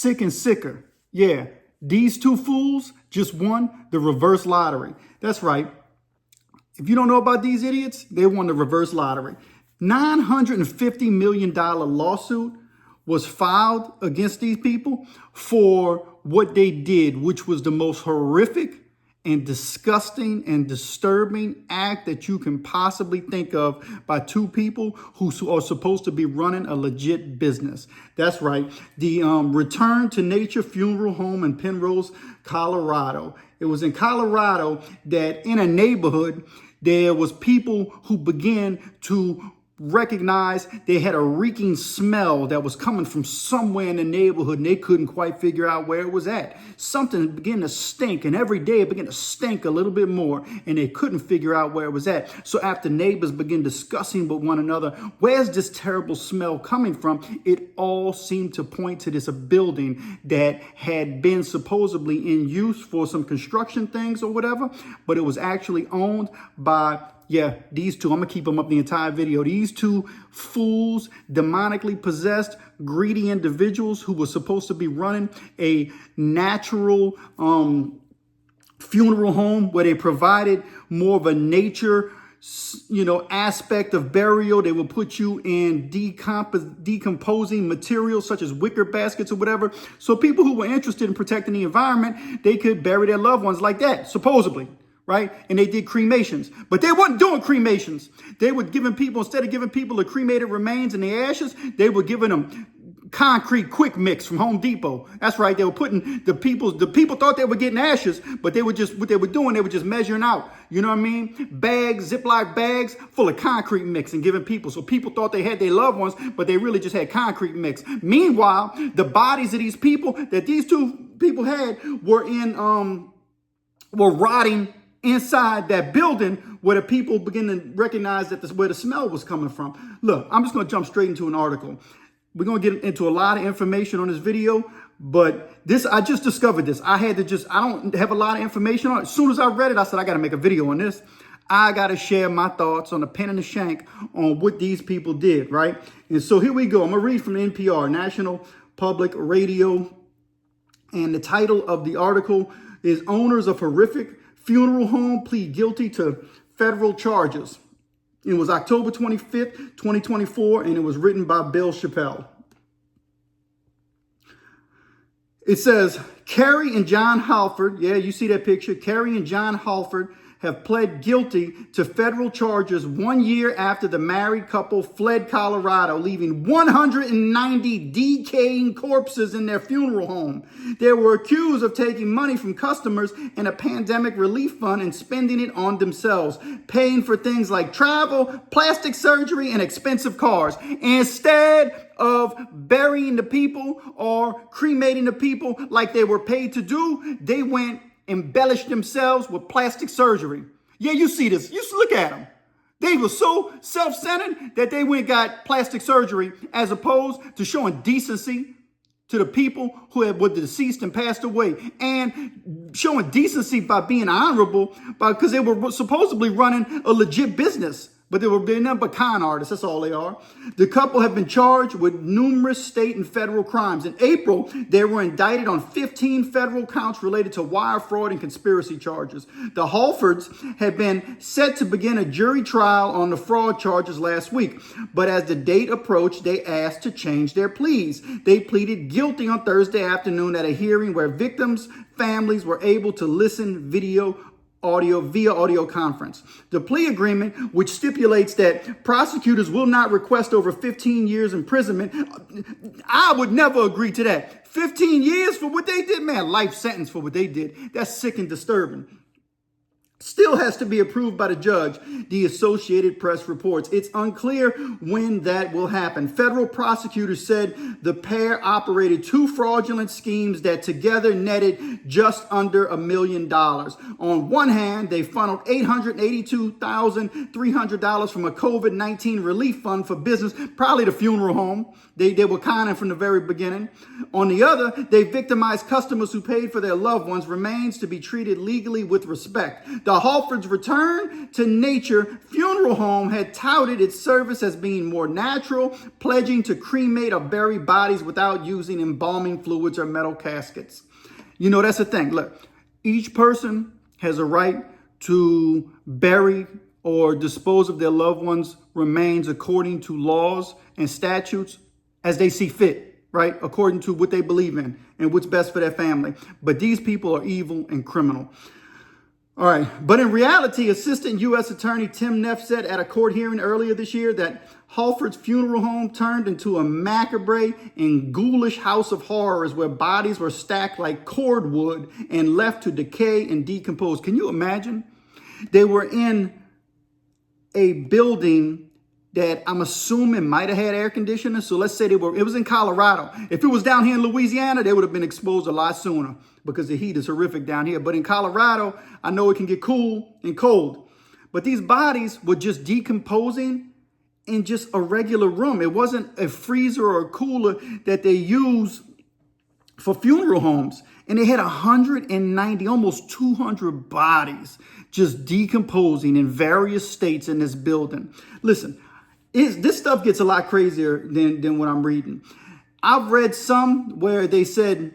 sick and sicker. Yeah, these two fools just won the reverse lottery. That's right. If you don't know about these idiots, they won the reverse lottery. $950 million lawsuit was filed against these people for what they did, which was the most horrific and disgusting and disturbing act that you can possibly think of by two people who are supposed to be running a legit business. That's right. The Return to Nature Funeral Home in Penrose, Colorado. It was in Colorado that in a neighborhood, there was people who began to recognize they had a reeking smell that was coming from somewhere in the neighborhood, and they couldn't quite figure out where it was at. Something began to stink, and every day it began to stink a little bit more, and they couldn't figure out where it was at. So after neighbors began discussing with one another, where's this terrible smell coming from? It all seemed to point to this building that had been supposedly in use for some construction things or whatever, but it was actually owned by these two. I'm going to keep them up the entire video. These two fools, demonically possessed, greedy individuals who were supposed to be running a natural funeral home where they provided more of a nature aspect of burial. They will put you in decomposing materials such as wicker baskets or whatever. So people who were interested in protecting the environment, they could bury their loved ones like that, supposedly. Right? And they did cremations, but they weren't doing cremations. They were giving people, instead of giving people the cremated remains and the ashes, they were giving them concrete quick mix from Home Depot. That's right. They were putting the people thought they were getting ashes, but they were just, what they were doing, they were just measuring out, you know what I mean? Bags, Ziploc bags full of concrete mix and giving people. So people thought they had their loved ones, but they really just had concrete mix. Meanwhile, the bodies of these people that these two people had were rotting inside that building, where the people begin to recognize that where the smell was coming from. Look, I'm just going to jump straight into an article. We're going to get into a lot of information on this video, but I just discovered this. I don't have a lot of information on it. As soon as I read it, I said, I got to make a video on this. I got to share my thoughts on the pen and the shank on what these people did, right? And so here we go. I'm going to read from the NPR, National Public Radio. And the title of the article is Owners of Horrific Funeral Home Plead Guilty to Federal Charges. It was October 25th, 2024, and it was written by Bill Chappelle. It says, Carie and Jon Hallford, yeah, you see that picture, Carie and Jon Hallford have pled guilty to federal charges 1 year after the married couple fled Colorado, leaving 190 decaying corpses in their funeral home. They were accused of taking money from customers in a pandemic relief fund and spending it on themselves, paying for things like travel, plastic surgery, and expensive cars. Instead of burying the people or cremating the people like they were paid to do, they went embellished themselves with plastic surgery. Yeah, you see this. You look at them. They were so self-centered that they went and got plastic surgery as opposed to showing decency to the people who were deceased and passed away, and showing decency by being honorable because they were supposedly running a legit business. But they were nothing but con artists. That's all they are. The couple have been charged with numerous state and federal crimes. In April, they were indicted on 15 federal counts related to wire fraud and conspiracy charges. The Hallfords had been set to begin a jury trial on the fraud charges last week. But as the date approached, they asked to change their pleas. They pleaded guilty on Thursday afternoon at a hearing where victims' families were able to listen via audio conference. The plea agreement, which stipulates that prosecutors will not request over 15 years imprisonment, I would never agree to that. 15 years for what they did? Man, life sentence for what they did. That's sick and disturbing. Still has to be approved by the judge, the Associated Press reports. It's unclear when that will happen. Federal prosecutors said the pair operated two fraudulent schemes that together netted just under $1 million. On one hand, they funneled $882,300 from a COVID-19 relief fund for business, probably the funeral home. They were conning from the very beginning. On the other, they victimized customers who paid for their loved ones' remains to be treated legally with respect. The Hallfords' return to nature funeral home had touted its service as being more natural, pledging to cremate or bury bodies without using embalming fluids or metal caskets. You know, that's the thing. Look, each person has a right to bury or dispose of their loved ones' remains according to laws and statutes as they see fit, right? According to what they believe in and what's best for their family. But these people are evil and criminal. All right. But in reality, Assistant U.S. Attorney Tim Neff said at a court hearing earlier this year that Hallford's funeral home turned into a macabre and ghoulish house of horrors where bodies were stacked like cordwood and left to decay and decompose. Can you imagine? They were in a building that I'm assuming might have had air conditioning. So let's say it was in Colorado. If it was down here in Louisiana, they would have been exposed a lot sooner because the heat is horrific down here. But in Colorado, I know it can get cool and cold. But these bodies were just decomposing in just a regular room. It wasn't a freezer or a cooler that they use for funeral homes. And they had 190, almost 200 bodies just decomposing in various states in this building. Listen, this stuff gets a lot crazier than what I'm reading. I've read some where they said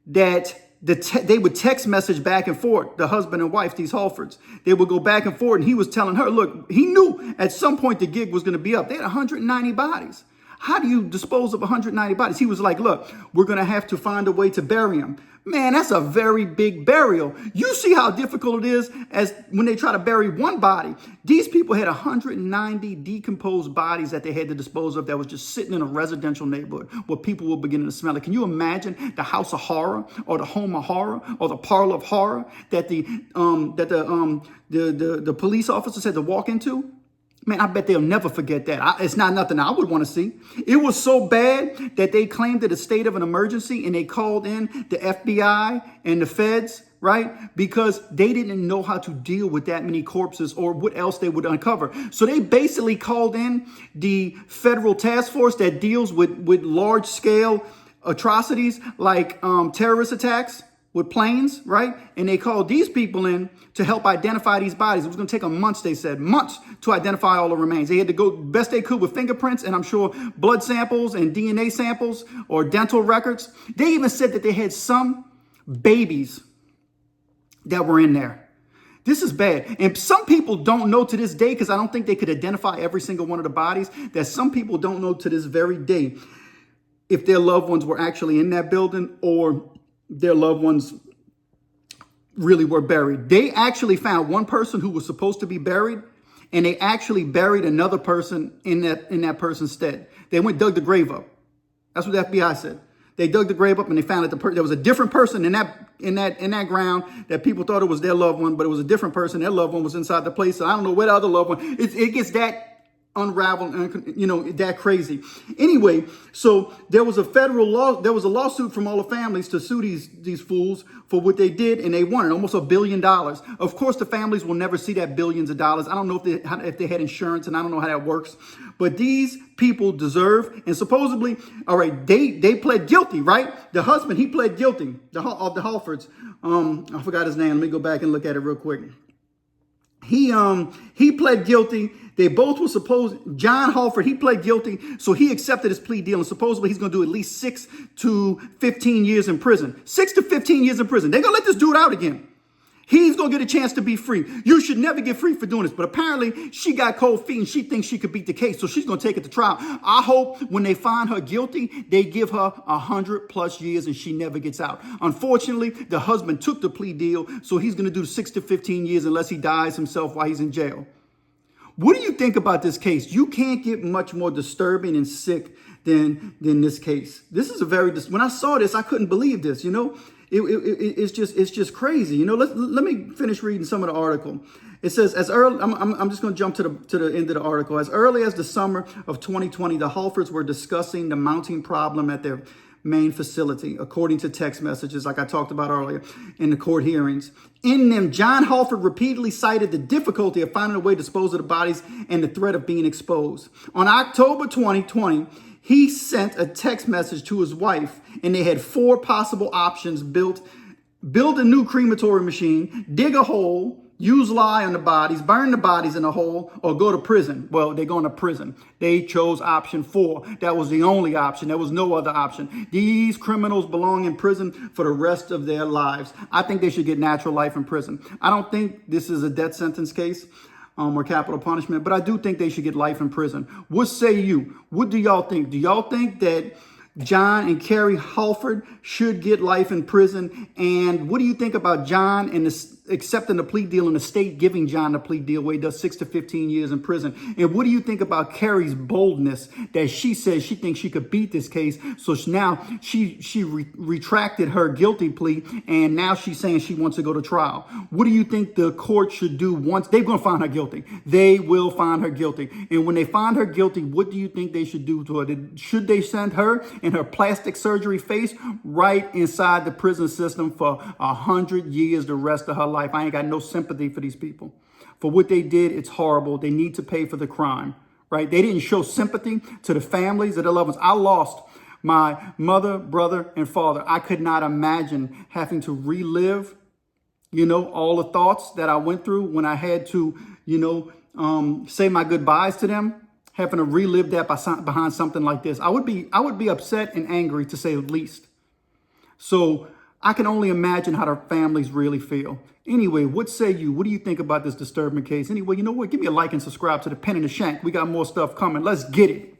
that they would text message back and forth, the husband and wife, these Hallfords. They would go back and forth, and he was telling her, look, he knew at some point the gig was going to be up. They had 190 bodies. How do you dispose of 190 bodies? He was like, look, we're going to have to find a way to bury them. Man, that's a very big burial. You see how difficult it is as when they try to bury one body. These people had 190 decomposed bodies that they had to dispose of that was just sitting in a residential neighborhood where people were beginning to smell it. Can you imagine the house of horror or the home of horror or the parlor of horror that the police officers had to walk into? Man, I bet they'll never forget that. It's not nothing I would want to see. It was so bad that they claimed it a state of an emergency and they called in the FBI and the feds, right? Because they didn't know how to deal with that many corpses or what else they would uncover. So they basically called in the federal task force that deals with large scale atrocities like terrorist attacks with planes, right? And they called these people in to help identify these bodies. It was going to take them months, they said, months to identify all the remains. They had to go best they could with fingerprints and I'm sure blood samples and DNA samples or dental records. They even said that they had some babies that were in there. This is bad. And some people don't know to this day, because I don't think they could identify every single one of the bodies, that some people don't know to this very day if their loved ones were actually in that building or their loved ones really were buried. They actually found one person who was supposed to be buried, and they actually buried another person in that person's stead. They dug the grave up. That's what the FBI said. They dug the grave up and they found that there was a different person in that ground that people thought it was their loved one, but it was a different person. Their loved one was inside the place. So I don't know where the other loved one. It gets that unraveled and that crazy. Anyway, so there was a federal law. There was a lawsuit from all the families to sue these fools for what they did, and they won it, almost $1 billion. Of course, the families will never see that billions of dollars. I don't know if they had insurance, and I don't know how that works. But these people deserve, and supposedly, all right, they pled guilty, right? The husband, he pled guilty. Of the Hallfords. I forgot his name. Let me go back and look at it real quick. He pled guilty. They both were supposed, Jon Hallford, he pled guilty, so he accepted his plea deal, and supposedly he's going to do at least 6 to 15 years in prison. 6 to 15 years in prison. They're going to let this dude out again. He's going to get a chance to be free. You should never get free for doing this. But apparently she got cold feet and she thinks she could beat the case. So she's going to take it to trial. I hope when they find her guilty, they give her 100+ years and she never gets out. Unfortunately, the husband took the plea deal. So he's going to do 6 to 15 years unless he dies himself while he's in jail. What do you think about this case? You can't get much more disturbing and sick than this case. This is when I saw this, I couldn't believe this, you know. It's just crazy. You know, let me finish reading some of the article. It says, as early, I'm just going to jump to the end of the article. As early as the summer of 2020, the Hallfords were discussing the mounting problem at their main facility, according to text messages like I talked about earlier in the court hearings. In them, Jon Hallford repeatedly cited the difficulty of finding a way to dispose of the bodies and the threat of being exposed. On October 2020, he sent a text message to his wife, and they had 4 possible options: build a new crematory machine, dig a hole, use lye on the bodies, burn the bodies in a hole, or go to prison. Well, they're going to prison. They chose option 4. That was the only option. There was no other option. These criminals belong in prison for the rest of their lives. I think they should get natural life in prison. I don't think this is a death sentence case or capital punishment, but I do think they should get life in prison. What say you? What do y'all think? Do y'all think that Jon and Carie Hallford should get life in prison? And what do you think about Jon and accepting the plea deal and the state giving Jon the plea deal where he does 6 to 15 years in prison? And what do you think about Carrie's boldness that she says she thinks she could beat this case? So now she retracted her guilty plea, and now she's saying she wants to go to trial. What do you think the court should do once they're going to find her guilty? They will find her guilty. And when they find her guilty, what do you think they should do to her? Should they send her and her plastic surgery face right inside the prison system for 100 years, the rest of her life? I ain't got no sympathy for these people. For what they did, it's horrible. They need to pay for the crime, right? They didn't show sympathy to the families of their loved ones. I lost my mother, brother, and father. I could not imagine having to relive, all the thoughts that I went through when I had to, say my goodbyes to them. Having to relive that behind something like this, I would be upset and angry, to say the least. So I can only imagine how their families really feel. Anyway, what say you? What do you think about this disturbing case? Anyway, you know what? Give me a like and subscribe to The Pen and the Shank. We got more stuff coming. Let's get it.